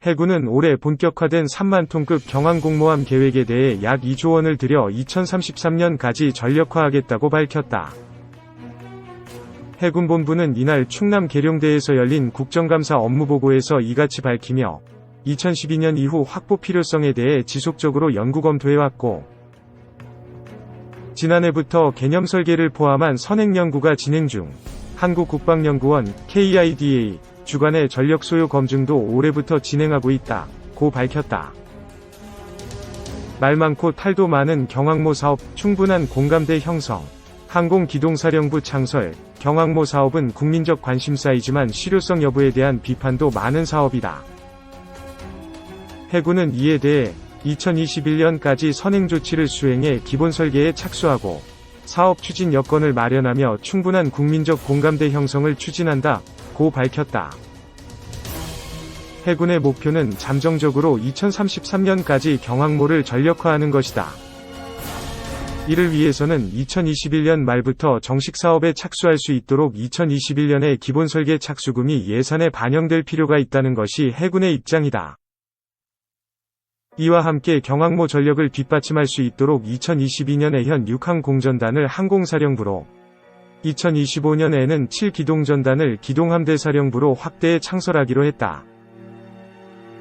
해군은 올해 본격화된 3만 톤급 경항공모함 계획에 대해 약 2조 원을 들여 2033년까지 전력화하겠다고 밝혔다. 해군본부는 이날 충남 계룡대에서 열린 국정감사 업무보고에서 이같이 밝히며 2012년 이후 확보 필요성에 대해 지속적으로 연구 검토해왔고 지난해부터 개념 설계를 포함한 선행 연구가 진행 중, 한국국방연구원 KIDA 주관의 전력 소요 검증도 올해부터 진행하고 있다고 밝혔다. 말 많고 탈도 많은 경항모 사업, 충분한 공감대 형성, 항공기동사령부 창설, 경항모 사업은 국민적 관심사이지만 실효성 여부에 대한 비판도 많은 사업이다. 해군은 이에 대해 2021년까지 선행 조치를 수행해 기본 설계에 착수하고 사업 추진 여건을 마련하며 충분한 국민적 공감대 형성을 추진한다고 밝혔다. 해군의 목표는 잠정적으로 2033년까지 경항모를 전력화하는 것이다. 이를 위해서는 2021년 말부터 정식 사업에 착수할 수 있도록 2021년에 기본 설계 착수금이 예산에 반영될 필요가 있다는 것이 해군의 입장이다. 이와 함께 경항모 전력을 뒷받침할 수 있도록 2022년에 현 6항 공전단을 항공사령부로, 2025년에는 7기동전단을 기동함대사령부로 확대해 창설하기로 했다.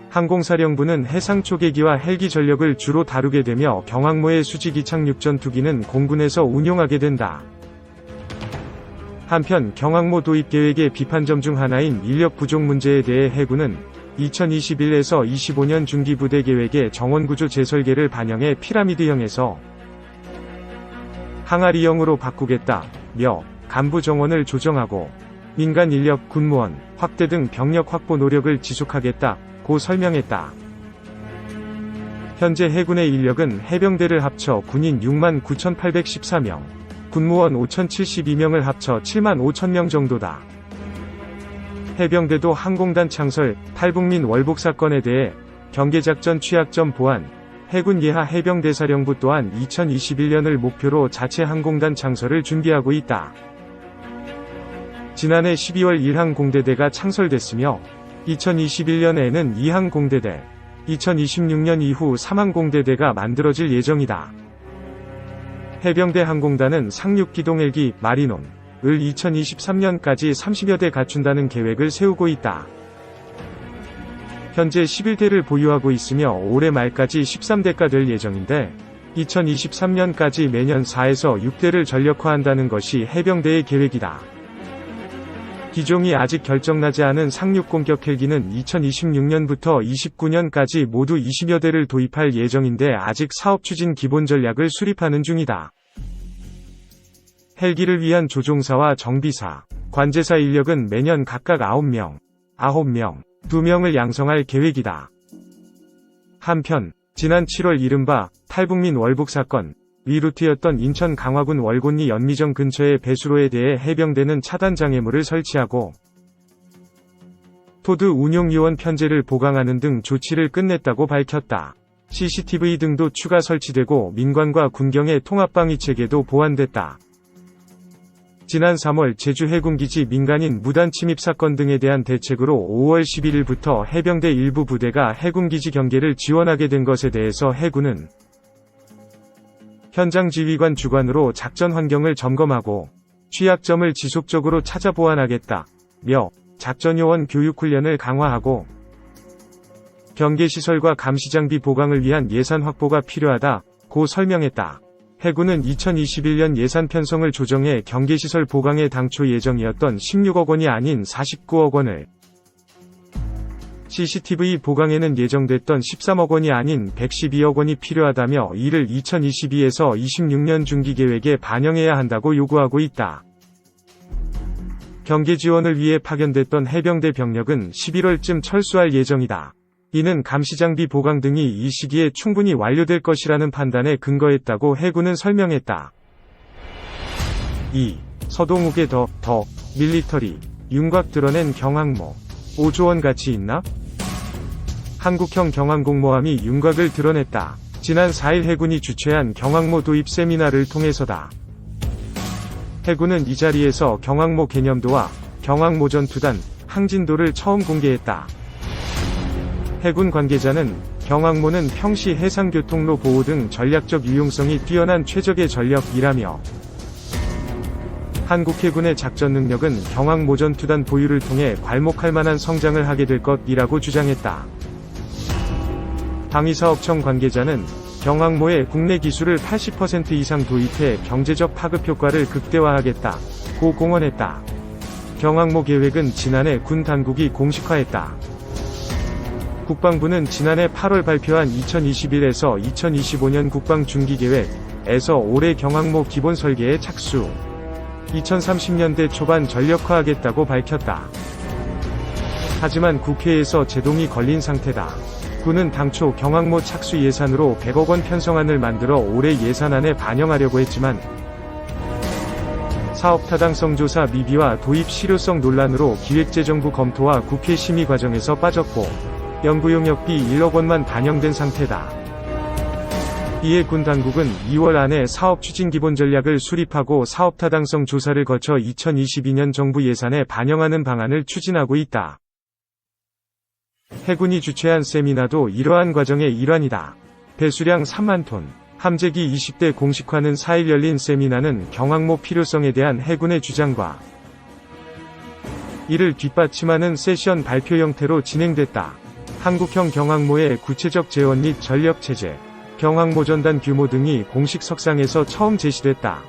항공사령부는 해상 초계기와 헬기 전력을 주로 다루게 되며 경항모의 수직 이착륙 전투기는 공군에서 운용하게 된다. 한편 경항모 도입 계획의 비판점 중 하나인 인력 부족 문제에 대해 해군은 2021에서 25년 중기 부대 계획의 정원구조 재설계를 반영해 피라미드형에서 항아리형으로 바꾸겠다며 간부 정원을 조정하고 민간 인력 군무원 확대 등 병력 확보 노력을 지속하겠다고 설명했다. 현재 해군의 인력은 해병대를 합쳐 군인 69,814명, 군무원 5,072명을 합쳐 75,000명 정도다. 해병대도 항공단 창설, 탈북민 월북 사건에 대해 경계작전 취약점 보완, 해군 예하 해병대사령부 또한 2021년을 목표로 자체 항공단 창설을 준비하고 있다. 지난해 12월 1항 공대대가 창설됐으며 2021년에는 2항 공대대, 2026년 이후 3항 공대대가 만들어질 예정이다. 해병대 항공단은 상륙기동 헬기, 마리논 을 2023년까지 30여 대 갖춘다는 계획을 세우고 있다. 현재 11대를 보유하고 있으며 올해 말까지 13대가 될 예정인데 2023년까지 매년 4에서 6대를 전력화한다는 것이 해병대의 계획이다. 기종이 아직 결정나지 않은 상륙 공격 헬기는 2026년부터 29년까지 모두 20여 대를 도입할 예정인데 아직 사업 추진 기본 전략을 수립하는 중이다. 헬기를 위한 조종사와 정비사, 관제사 인력은 매년 각각 9명, 2명을 양성할 계획이다. 한편 지난 7월 이른바 탈북민 월북 사건 리루트였던 인천 강화군 월곤리 연미정 근처의 배수로에 대해 해병대는 차단 장애물을 설치하고 토드 운용 요원 편제를 보강하는 등 조치를 끝냈다고 밝혔다. CCTV 등도 추가 설치되고 민관과 군경의 통합방위 체계도 보완됐다. 지난 3월 제주 해군기지 민간인 무단 침입 사건 등에 대한 대책으로 5월 11일부터 해병대 일부 부대가 해군기지 경계를 지원하게 된 것에 대해서 해군은 현장 지휘관 주관으로 작전 환경을 점검하고 취약점을 지속적으로 찾아 보완하겠다며 작전요원 교육 훈련을 강화하고 경계시설과 감시장비 보강을 위한 예산 확보가 필요하다고 설명했다. 해군은 2021년 예산 편성을 조정해 경계시설 보강에 당초 예정이었던 16억 원이 아닌 49억 원을, CCTV 보강에는 예정됐던 13억 원이 아닌 112억 원이 필요하다며 이를 2022에서 26년 중기계획에 반영해야 한다고 요구하고 있다. 경계 지원을 위해 파견됐던 해병대 병력은 11월쯤 철수할 예정이다. 이는 감시장비 보강 등이 이 시기에 충분히 완료될 것이라는 판단에 근거했다고 해군은 설명했다. 2. 서동욱의 더 밀리터리, 윤곽 드러낸 경항모. 5조 원 가치 있나? 한국형 경항공모함이 윤곽을 드러냈다. 지난 4일 해군이 주최한 경항모 도입 세미나를 통해서다. 해군은 이 자리에서 경항모 개념도와 경항모 전투단, 항진도를 처음 공개했다. 해군 관계자는 경항모는 평시 해상교통로 보호 등 전략적 유용성이 뛰어난 최적의 전력이라며 한국 해군의 작전 능력은 경항모 전투단 보유를 통해 괄목할 만한 성장을 하게 될 것이라고 주장했다. 방위사업청 관계자는 경항모의 국내 기술을 80% 이상 도입해 경제적 파급 효과를 극대화하겠다고 공언했다. 경항모 계획은 지난해 군 당국이 공식화했다. 국방부는 지난해 8월 발표한 2021에서 2025년 국방중기계획에서 올해 경항모 기본 설계에 착수, 2030년대 초반 전력화하겠다고 밝혔다. 하지만 국회에서 제동이 걸린 상태다. 군은 당초 경항모 착수 예산으로 100억 원 편성안을 만들어 올해 예산안에 반영하려고 했지만 사업 타당성 조사 미비와 도입 실효성 논란으로 기획재정부 검토와 국회 심의 과정에서 빠졌고 연구용역비 1억 원만 반영된 상태다. 이에 군 당국은 2월 안에 사업 추진 기본 전략을 수립하고 사업 타당성 조사를 거쳐 2022년 정부 예산에 반영하는 방안을 추진하고 있다. 해군이 주최한 세미나도 이러한 과정의 일환이다. 배수량 3만 톤, 함재기 20대 공식화는 4일 열린 세미나는 경항모 필요성에 대한 해군의 주장과 이를 뒷받침하는 세션 발표 형태로 진행됐다. 한국형 경항모의 구체적 재원 및 전력체제, 경항모 전단 규모 등이 공식 석상에서 처음 제시됐다.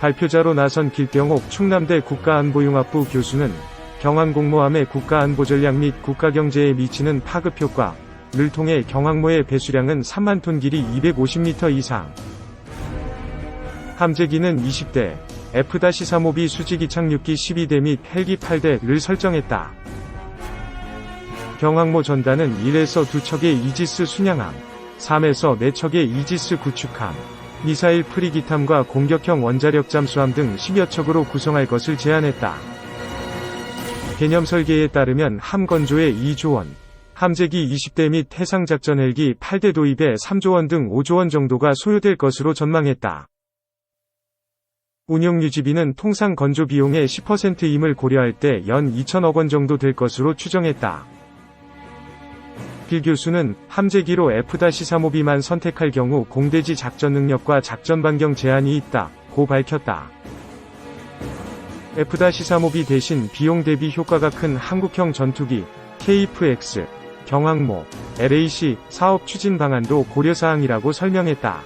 발표자로 나선 길병옥 충남대 국가안보융합부 교수는 경항공모함의 국가안보전략 및 국가경제에 미치는 파급 효과를 통해 경항모의 배수량은 3만 톤, 길이 250m 이상, 함재기는 20대, F-352 수직 이착륙기 12대 및 헬기 8대를 설정했다. 경항모 전단은 1에서 2척의 이지스 순양함, 3에서 4척의 이지스 구축함, 미사일 프리기탐과 공격형 원자력 잠수함 등 10여 척으로 구성할 것을 제안했다. 개념 설계에 따르면 함 건조에 2조 원, 함재기 20대 및 해상작전 헬기 8대 도입에 3조 원 등 5조 원 정도가 소요될 것으로 전망했다. 운용 유지비는 통상 건조 비용의 10%임을 고려할 때 연 2천억 원 정도 될 것으로 추정했다. 길 교수는 함재기로 F-352만 선택할 경우 공대지 작전 능력과 작전 반경 제한이 있다고 밝혔다. F-352 대신 비용 대비 효과가 큰 한국형 전투기, KF-X, 경항모, LAC 사업 추진 방안도 고려사항이라고 설명했다.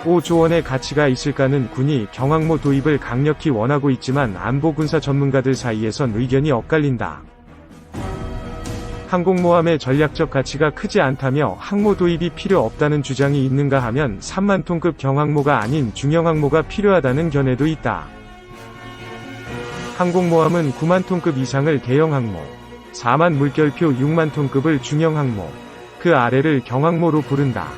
5조 원의 가치가 있을까는 군이 경항모 도입을 강력히 원하고 있지만 안보군사 전문가들 사이에선 의견이 엇갈린다. 항공모함의 전략적 가치가 크지 않다며 항모 도입이 필요 없다는 주장이 있는가 하면 3만 톤급 경항모가 아닌 중형항모가 필요하다는 견해도 있다. 항공모함은 9만 톤급 이상을 대형항모, 4만 물결표 6만 톤급을 중형항모, 그 아래를 경항모로 부른다.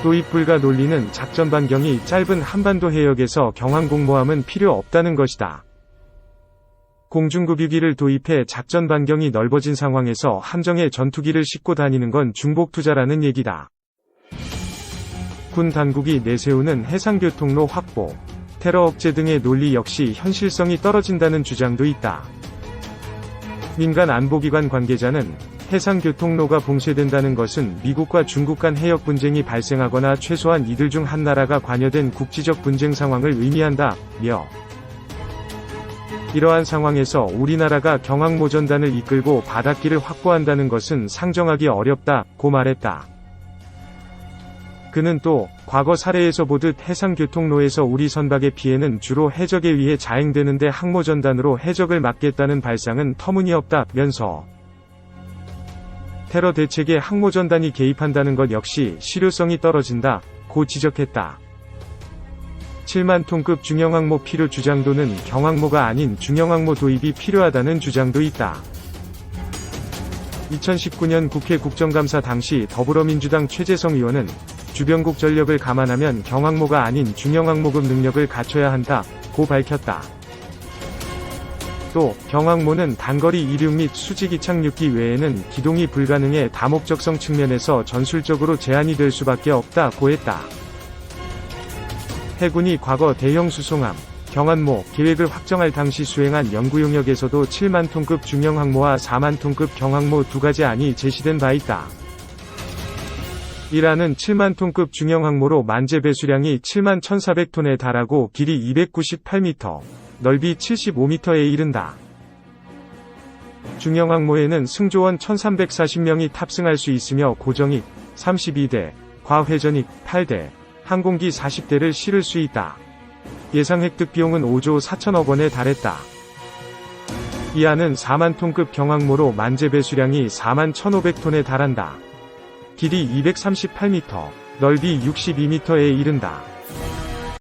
도입 불가 논리는 작전 반경이 짧은 한반도 해역에서 경항공모함은 필요 없다는 것이다. 공중급유기를 도입해 작전 반경이 넓어진 상황에서 함정에 전투기를 싣고 다니는 건 중복 투자라는 얘기다. 군 당국이 내세우는 해상교통로 확보, 테러 억제 등의 논리 역시 현실성이 떨어진다는 주장도 있다. 민간 안보기관 관계자는 해상교통로가 봉쇄된다는 것은 미국과 중국 간 해역 분쟁이 발생하거나 최소한 이들 중 한 나라가 관여된 국지적 분쟁 상황을 의미한다며 이러한 상황에서 우리나라가 경항모 전단을 이끌고 바닷길을 확보한다는 것은 상정하기 어렵다고 말했다. 그는 또 과거 사례에서 보듯 해상교통로에서 우리 선박의 피해는 주로 해적에 의해 자행되는데 항모 전단으로 해적을 막겠다는 발상은 터무니없다면서 테러 대책에 항모 전단이 개입한다는 것 역시 실효성이 떨어진다고 지적했다. 7만 톤급 중형항모 필요 주장도는 경항모가 아닌 중형항모 도입이 필요하다는 주장도 있다. 2019년 국회 국정감사 당시 더불어민주당 최재성 의원은 주변국 전력을 감안하면 경항모가 아닌 중형항모급 능력을 갖춰야 한다고 밝혔다. 또 경항모는 단거리 이륙 및 수직 이착륙기 외에는 기동이 불가능해 다목적성 측면에서 전술적으로 제한이 될 수밖에 없다고 했다. 해군이 과거 대형 수송함, 경안모 계획을 확정할 당시 수행한 연구 용역에서도 7만 톤급 중형 항모와 4만 톤급 경항모 두 가지 안이 제시된 바 있다. 1안은 7만 톤급 중형 항모로 만재 배수량이 7만 1,400톤에 달하고 길이 298m, 넓이 75m에 이른다. 중형 항모에는 승조원 1,340명이 탑승할 수 있으며 고정익 32대, 과회전익 8대, 항공기 40대를 실을 수 있다. 예상 획득 비용은 5조 4천억 원에 달했다. 이 안은 4만 톤급 경항모로 만재 배수량이 4만 1,500톤에 달한다. 길이 238m, 넓이 62m에 이른다.